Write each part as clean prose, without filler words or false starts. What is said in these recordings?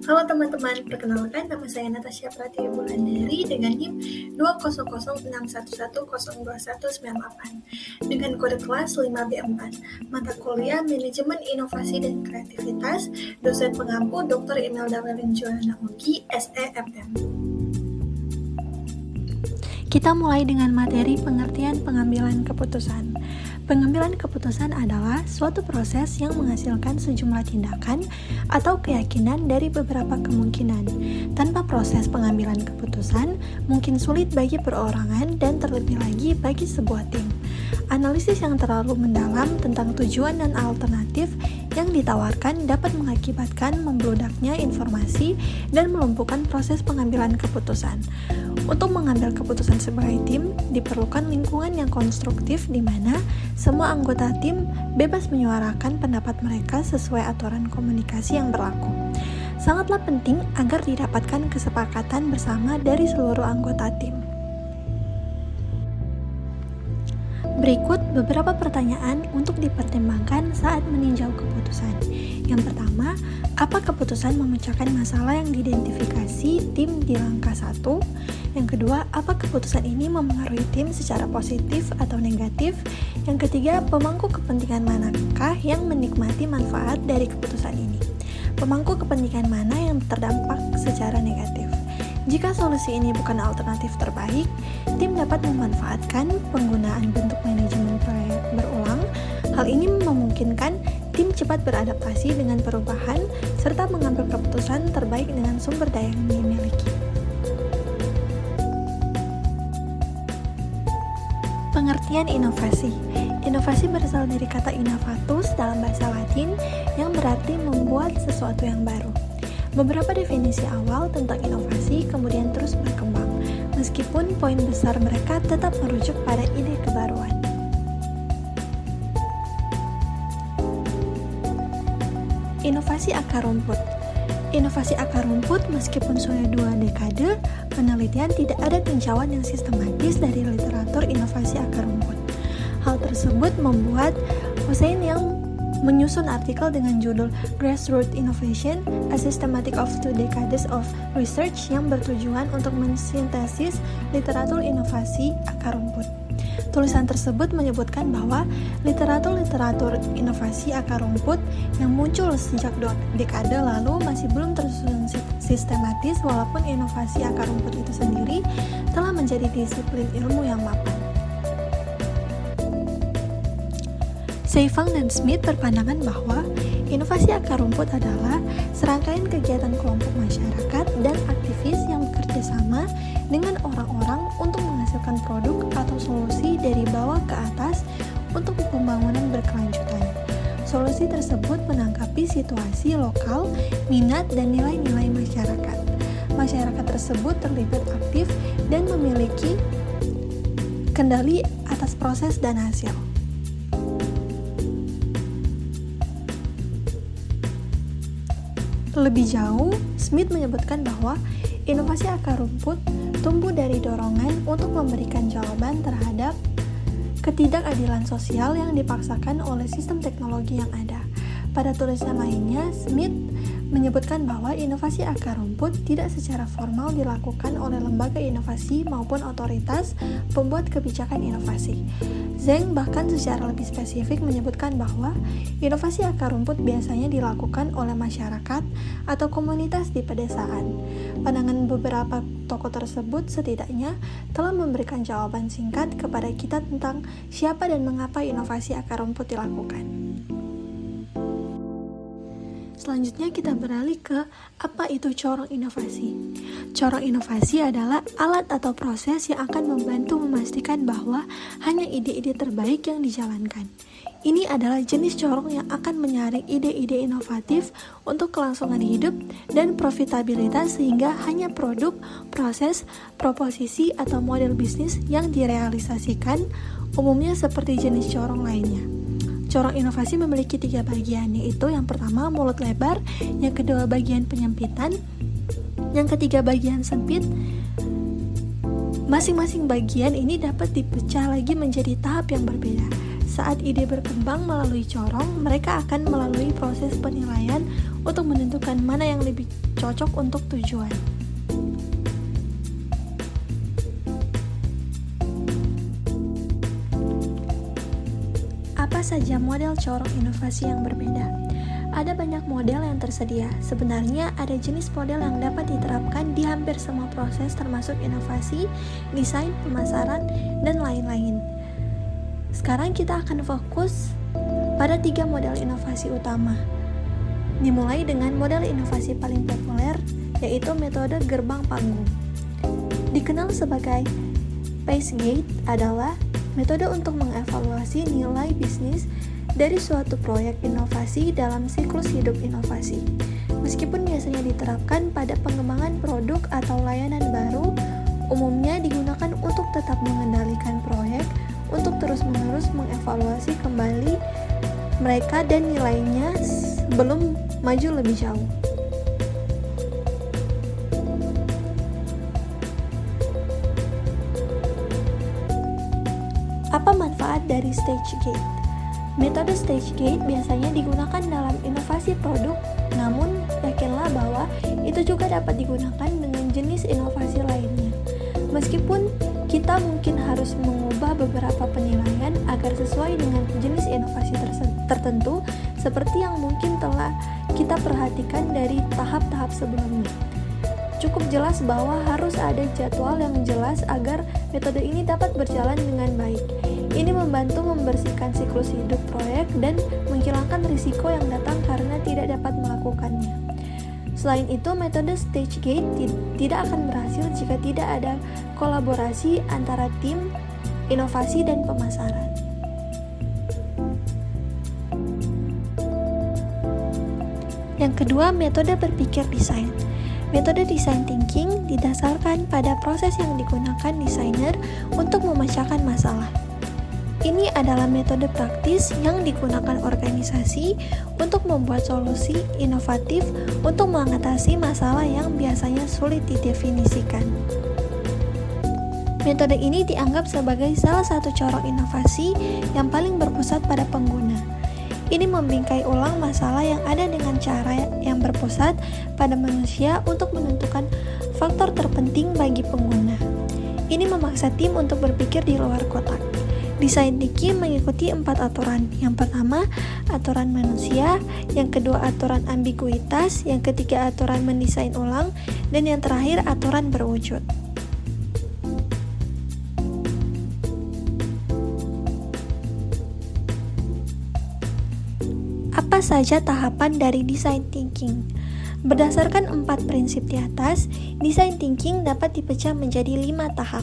Halo teman-teman, perkenalkan nama saya Natasha Pratiwi Wulandari dengan NIM 2006111021998 dengan kode kelas 5B4, mata kuliah Manajemen Inovasi dan Kreativitas, dosen pengampu Dr. Imelda Welin Joanna Ugi, SEFM. Kita mulai dengan materi pengertian pengambilan keputusan. Pengambilan keputusan adalah suatu proses yang menghasilkan sejumlah tindakan atau keyakinan dari beberapa kemungkinan. Tanpa proses pengambilan keputusan, mungkin sulit bagi perorangan dan terlebih lagi bagi sebuah tim. Analisis yang terlalu mendalam tentang tujuan dan alternatif yang ditawarkan dapat mengakibatkan membludaknya informasi dan melumpuhkan proses pengambilan keputusan. Untuk mengambil keputusan sebagai tim, diperlukan lingkungan yang konstruktif di mana semua anggota tim bebas menyuarakan pendapat mereka sesuai aturan komunikasi yang berlaku. Sangatlah penting agar didapatkan kesepakatan bersama dari seluruh anggota tim. Berikut beberapa pertanyaan untuk dipertimbangkan saat meninjau keputusan. Yang pertama, apa keputusan memecahkan masalah yang diidentifikasi tim di langkah 1? Yang kedua, apa keputusan ini memengaruhi tim secara positif atau negatif? Yang ketiga, pemangku kepentingan manakah yang menikmati manfaat dari keputusan ini? Pemangku kepentingan mana yang terdampak secara negatif? Jika solusi ini bukan alternatif terbaik, tim dapat memanfaatkan penggunaan bentuk manajemen proyek berulang. Hal ini memungkinkan tim cepat beradaptasi dengan perubahan serta mengambil keputusan terbaik dengan sumber daya yang dimiliki. Pengertian inovasi. Inovasi berasal dari kata innovatus dalam bahasa Latin yang berarti membuat sesuatu yang baru. Beberapa definisi awal tentang inovasi kemudian terus berkembang, meskipun poin besar mereka tetap merujuk pada ide kebaruan. Inovasi akar rumput. Inovasi akar rumput meskipun sudah 2 dekade, penelitian tidak ada tinjauan yang sistematis dari literatur inovasi akar rumput. Hal tersebut membuat Hussein yang menyusun artikel dengan judul Grassroots Innovation, A Systematic of 2 Decades of Research yang bertujuan untuk mensintesis literatur inovasi akar rumput. Tulisan tersebut menyebutkan bahwa literatur inovasi akar rumput yang muncul sejak 2 dekade lalu masih belum tersusun sistematis walaupun inovasi akar rumput itu sendiri telah menjadi disiplin ilmu yang mapan. Seifang dan Smith berpandangan bahwa inovasi akar rumput adalah serangkaian kegiatan kelompok masyarakat dan aktivis yang bekerja sama dengan orang-orang untuk menghasilkan produk atau solusi dari bawah ke atas untuk pembangunan berkelanjutan. Solusi tersebut menanggapi situasi lokal, minat, dan nilai-nilai masyarakat. Masyarakat tersebut terlibat aktif dan memiliki kendali atas proses dan hasil. Lebih jauh, Smith menyebutkan bahwa inovasi akar rumput tumbuh dari dorongan untuk memberikan jawaban terhadap ketidakadilan sosial yang dipaksakan oleh sistem teknologi yang ada. Pada tulisan lainnya, Smith menyebutkan bahwa inovasi akar rumput tidak secara formal dilakukan oleh lembaga inovasi maupun otoritas pembuat kebijakan inovasi. Zeng bahkan secara lebih spesifik menyebutkan bahwa inovasi akar rumput biasanya dilakukan oleh masyarakat atau komunitas di pedesaan. Pandangan beberapa tokoh tersebut setidaknya telah memberikan jawaban singkat kepada kita tentang siapa dan mengapa inovasi akar rumput dilakukan. Selanjutnya kita beralih ke apa itu corong inovasi. Corong inovasi adalah alat atau proses yang akan membantu memastikan bahwa hanya ide-ide terbaik yang dijalankan. Ini adalah jenis corong yang akan menyaring ide-ide inovatif untuk kelangsungan hidup dan profitabilitas sehingga hanya produk, proses, proposisi, atau model bisnis yang direalisasikan, umumnya seperti jenis corong lainnya. Corong inovasi memiliki 3 bagian, yaitu yang pertama mulut lebar, yang kedua bagian penyempitan, yang ketiga bagian sempit. Masing-masing bagian ini dapat dipecah lagi menjadi tahap yang berbeda. saat ide berkembang melalui corong, mereka akan melalui proses penilaian untuk menentukan mana yang lebih cocok untuk tujuan. Apa saja model corong inovasi yang berbeda? Ada banyak model yang tersedia. Sebenarnya ada jenis model yang dapat diterapkan di hampir semua proses termasuk inovasi, desain, pemasaran, dan lain-lain. Sekarang kita akan fokus pada 3 model inovasi utama. Dimulai dengan model inovasi paling populer, yaitu metode gerbang panggung. Dikenal sebagai PaceGate adalah metode untuk mengevaluasi nilai bisnis dari suatu proyek inovasi dalam siklus hidup inovasi. Meskipun biasanya diterapkan pada pengembangan produk atau layanan baru, umumnya digunakan untuk tetap mengendalikan proyek untuk terus-menerus mengevaluasi kembali mereka dan nilainya sebelum maju lebih jauh. Apa manfaat dari stage gate? Metode stage gate biasanya digunakan dalam inovasi produk, namun yakinlah bahwa itu juga dapat digunakan dengan jenis inovasi lainnya. Meskipun kita mungkin harus mengubah beberapa penilaian agar sesuai dengan jenis inovasi tertentu, seperti yang mungkin telah kita perhatikan dari tahap-tahap sebelumnya. Cukup jelas bahwa harus ada jadwal yang jelas agar metode ini dapat berjalan dengan baik. Ini membantu membersihkan siklus hidup proyek dan menghilangkan risiko yang datang karena tidak dapat melakukannya. Selain itu, metode stage gate tidak akan berhasil jika tidak ada kolaborasi antara tim, inovasi, dan pemasaran. Yang kedua, metode berpikir desain. Metode design thinking didasarkan pada proses yang digunakan desainer untuk memecahkan masalah. Ini adalah metode praktis yang digunakan organisasi untuk membuat solusi inovatif untuk mengatasi masalah yang biasanya sulit didefinisikan. Metode ini dianggap sebagai salah satu corong inovasi yang paling berpusat pada pengguna. Ini membingkai ulang masalah yang ada dengan cara yang berpusat pada manusia untuk menentukan faktor terpenting bagi pengguna. Ini memaksa tim untuk berpikir di luar kotak. Desain thinking mengikuti 4 aturan. Yang pertama, aturan manusia. Yang kedua, aturan ambiguitas. Yang ketiga, aturan mendesain ulang. Dan yang terakhir, aturan berwujud. Apa saja tahapan dari design thinking? Berdasarkan 4 prinsip di atas, design thinking dapat dipecah menjadi 5 tahap.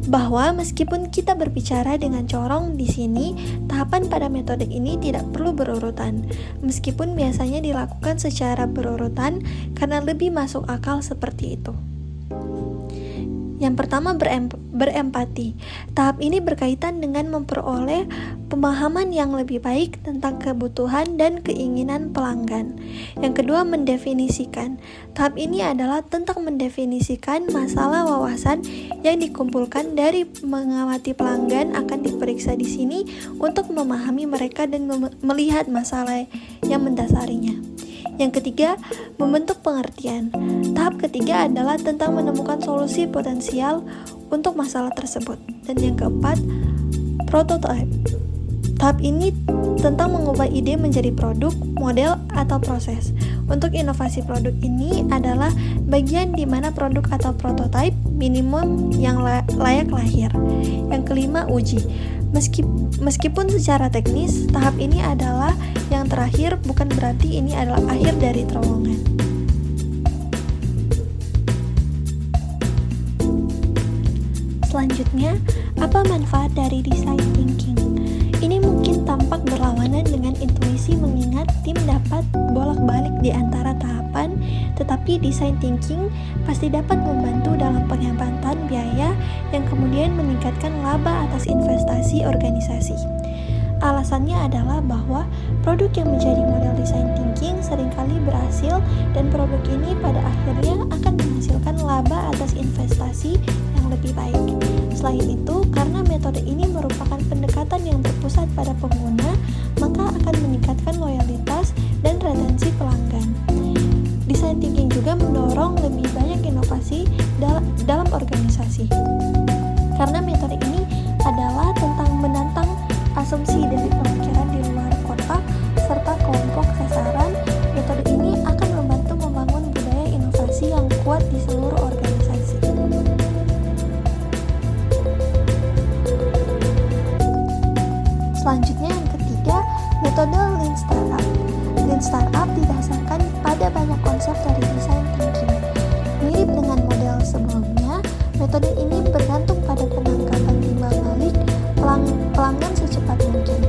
Bahwa meskipun kita berbicara dengan corong di sini, tahapan pada metode ini tidak perlu berurutan. Meskipun biasanya dilakukan secara berurutan karena lebih masuk akal seperti itu. Yang pertama, berempati. Tahap ini berkaitan dengan memperoleh pemahaman yang lebih baik tentang kebutuhan dan keinginan pelanggan. Yang kedua, mendefinisikan. Tahap ini adalah tentang mendefinisikan masalah wawasan yang dikumpulkan dari mengamati pelanggan akan diperiksa di sini untuk memahami mereka dan melihat masalah yang mendasarinya. Yang ketiga, membentuk pengertian. Tahap ketiga adalah tentang menemukan solusi potensial untuk masalah tersebut. Dan yang keempat, prototype. Tahap ini tentang mengubah ide menjadi produk, model, atau proses. Untuk inovasi produk ini adalah bagian di mana produk atau prototype minimum yang layak lahir. Yang kelima, uji. Meskipun secara teknis, tahap ini adalah yang terakhir, bukan berarti ini adalah akhir dari terowongan. Selanjutnya, apa manfaat dari design thinking? Ini mungkin tampak berlawanan dengan intuisi mengingat tim dapat bolak-balik di antara tahapan, tetapi design thinking pasti dapat membantu dalam penghematan biaya yang kemudian meningkatkan laba atas investasi organisasi. Alasannya adalah bahwa produk yang menjadi model design thinking seringkali berhasil dan produk ini pada akhirnya akan menghasilkan laba atas investasi yang lebih baik. Selain itu, karena metode ini merupakan pendekatan yang berpusat pada pengguna, maka akan meningkatkan loyalitas dan retensi pelanggan. Design thinking juga mendorong lebih banyak inovasi dalam organisasi. Karena metode ini adalah tentang menantang asumsi dari pemikiran di luar kotak serta kelompok sasaran. Metode ini akan membantu membangun budaya inovasi yang kuat di seluruh organisasi. Selanjutnya yang ketiga, metode Lean Startup. Lean Startup didasarkan pada banyak konsep dari design thinking. Mirip dengan model sebelumnya, metode ini bergantung pada penangkapan timbal balik pelanggan secepat mungkin.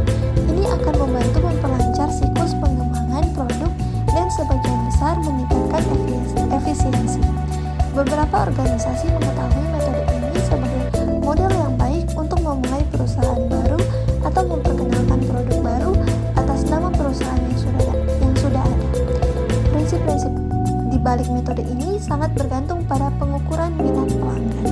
Ini akan membantu memperlancar siklus pengembangan produk dan sebagian besar meningkatkan efisiensi. Beberapa organisasi mengetahui metode ini sebagai model yang baik untuk memulai perusahaan baru atau memperkenalkan produk baru atas nama perusahaan yang sudah ada. Prinsip-prinsip di balik metode ini sangat bergantung pada pengukuran minat pelanggan.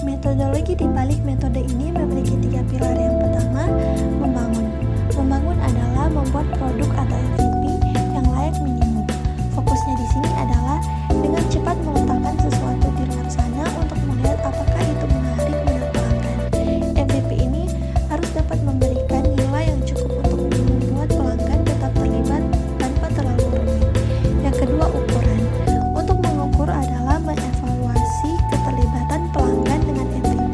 Metodologi di balik metode ini memiliki 3 pilar. Yang pertama, membangun. Membangun adalah membuat produk atau MVP yang layak minimum. Fokusnya di sini adalah dengan cepat meletakkan sesuatu di luar sana untuk melihat apakah itu menarik minat pelanggan. MVP ini harus dapat memberikan nilai yang cukup untuk membuat pelanggan tetap terlibat tanpa terlalu rumit. Yang kedua, ukuran. Untuk mengukur adalah mengevaluasi keterlibatan pelanggan dengan MVP.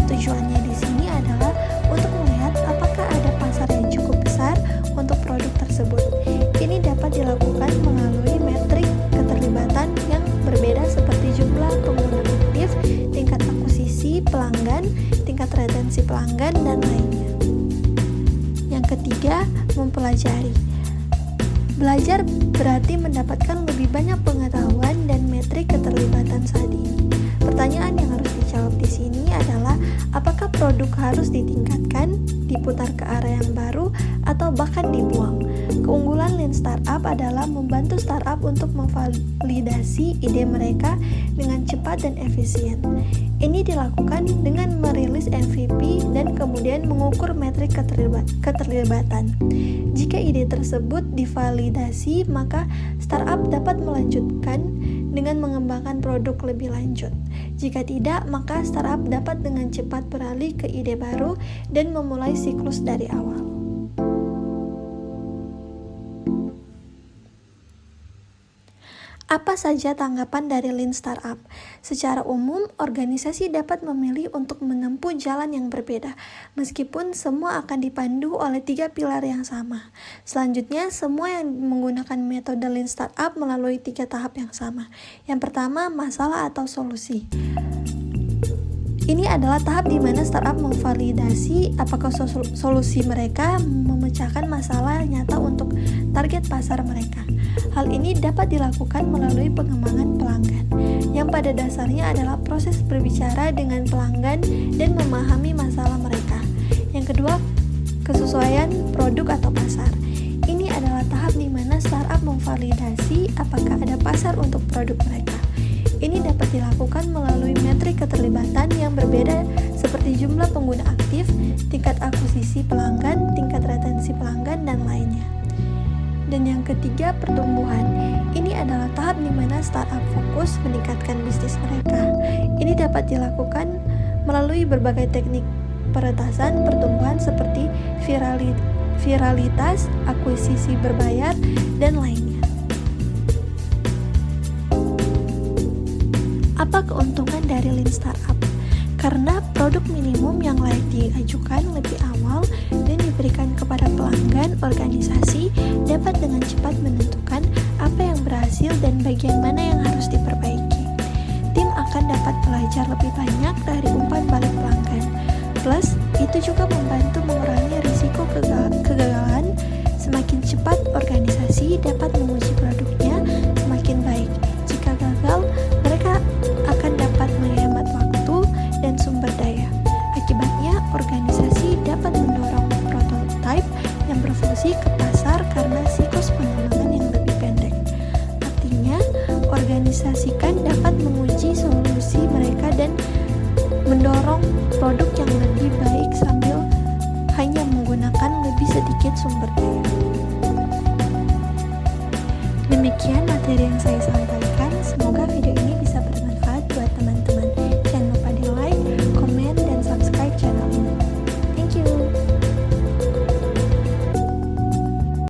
Tujuannya di sini adalah untuk melihat apakah ada pasar yang cukup besar untuk produk tersebut. Ini dapat dilakukan melalui metrik keterlibatan yang berbeda seperti jumlah pengguna aktif, tingkat akuisisi pelanggan, tingkat retensi pelanggan, dan lainnya. Yang ketiga, mempelajari. Belajar berarti mendapatkan lebih banyak pengetahuan dan metrik keterlibatan saat ini. Pertanyaan yang harus dijawab di sini adalah apakah produk harus ditingkatkan, diputar ke arah yang baru, atau bahkan dibuang. Keunggulan Lean Startup adalah membantu startup untuk memvalidasi ide mereka dengan cepat dan efisien. Ini dilakukan dengan merilis MVP dan kemudian mengukur metrik keterlibatan. Jika ide tersebut divalidasi, maka startup dapat melanjutkan dengan mengembangkan produk lebih lanjut. Jika tidak, maka startup dapat dengan cepat beralih ke ide baru dan memulai siklus dari awal. Apa saja tanggapan dari Lean Startup? Secara umum, organisasi dapat memilih untuk menempuh jalan yang berbeda, meskipun semua akan dipandu oleh 3 pilar yang sama. Selanjutnya, semua yang menggunakan metode Lean Startup melalui 3 tahap yang sama. Yang pertama, masalah atau solusi. Ini adalah tahap di mana startup memvalidasi apakah solusi mereka memecahkan masalah nyata untuk target pasar mereka. Hal ini dapat dilakukan melalui pengembangan pelanggan, yang pada dasarnya adalah proses berbicara dengan pelanggan dan memahami masalah mereka. Yang kedua, kesesuaian produk atau pasar. Ini adalah tahap di mana startup memvalidasi apakah ada pasar untuk produk mereka. Ini dapat dilakukan melalui metrik keterlibatan yang berbeda seperti jumlah pengguna aktif, tingkat akuisisi pelanggan, tingkat retensi pelanggan, dan lainnya. Dan yang ketiga, pertumbuhan. Ini adalah tahap di mana startup fokus meningkatkan bisnis mereka. Ini dapat dilakukan melalui berbagai teknik peretasan pertumbuhan seperti viralitas, akuisisi berbayar, dan lainnya. Apa keuntungan dari Lean Startup? Karena produk minimum yang layak diajukan lebih awal dan diberikan kepada pelanggan, organisasi dapat dengan cepat menentukan apa yang berhasil dan bagian mana yang harus diperbaiki. Tim akan dapat belajar lebih banyak dari umpan balik pelanggan. Plus, itu juga membantu mengurangi risiko kegagalan. Semakin cepat organisasi dapat menguji produknya, semakin baik. Jika gagal, mereka akan dapat menghemat waktu dan sumber daya. Akibatnya, organisasi dapat mendorong prototipe yang berfungsi ke pasar karena siklus pengembangan yang lebih pendek. Artinya, organisasi kan dapat menguji solusi mereka sedikit sumbernya. Demikian materi yang saya sampaikan. Semoga video ini